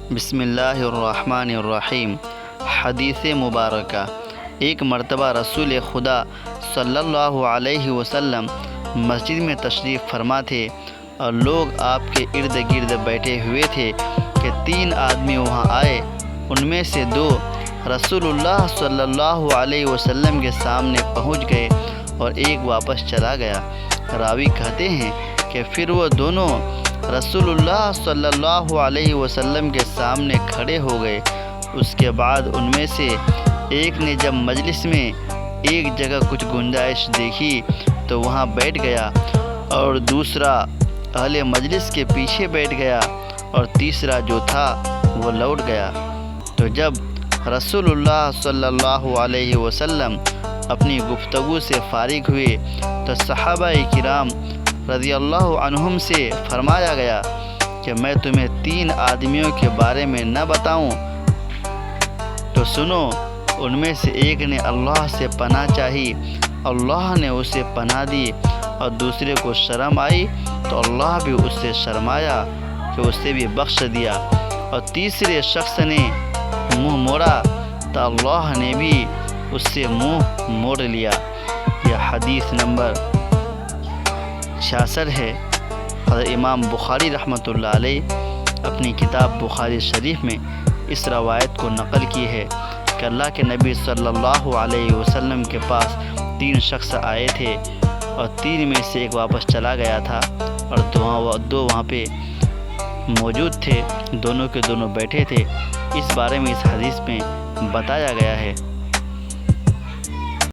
بسم اللہ الرحمن الرحیم۔ حدیث مبارکہ۔ ایک مرتبہ رسول خدا صلی اللہ علیہ وسلم مسجد میں تشریف فرما تھے اور لوگ آپ کے ارد گرد بیٹھے ہوئے تھے کہ 3 آدمی وہاں آئے۔ ان میں سے 2 رسول اللہ صلی اللہ علیہ وسلم کے سامنے پہنچ گئے اور ایک واپس چلا گیا۔ راوی کہتے ہیں کہ پھر وہ دونوں رسول اللہ صلی اللہ علیہ وسلم کے سامنے کھڑے ہو گئے۔ اس کے بعد ان میں سے ایک نے جب مجلس میں ایک جگہ کچھ گنجائش دیکھی تو وہاں بیٹھ گیا، اور دوسرا اہل مجلس کے پیچھے بیٹھ گیا، اور تیسرا جو تھا وہ لوٹ گیا۔ تو جب رسول اللہ صلی اللہ علیہ وسلم اپنی گفتگو سے فارغ ہوئے تو صحابہ کرام رضی اللہ عنہم سے فرمایا گیا کہ میں تمہیں 3 آدمیوں کے بارے میں نہ بتاؤں؟ تو سنو، ان میں سے ایک نے اللہ سے پناہ چاہی، اللہ نے اسے پناہ دی، اور دوسرے کو شرم آئی تو اللہ بھی اس سے شرمایا کہ اسے بھی بخش دیا، اور تیسرے شخص نے منہ موڑا تو اللہ نے بھی اس سے منہ موڑ لیا۔ یہ حدیث نمبر 66 ہے۔ حضرت امام بخاری رحمۃ اللہ علیہ اپنی کتاب بخاری شریف میں اس روایت کو نقل کی ہے کہ اللہ کے نبی صلی اللہ علیہ وسلم کے پاس 3 شخص آئے تھے، اور 3 میں سے ایک واپس چلا گیا تھا، اور 2 وہاں پہ موجود تھے، دونوں کے دونوں بیٹھے تھے۔ اس بارے میں اس حدیث میں بتایا گیا ہے۔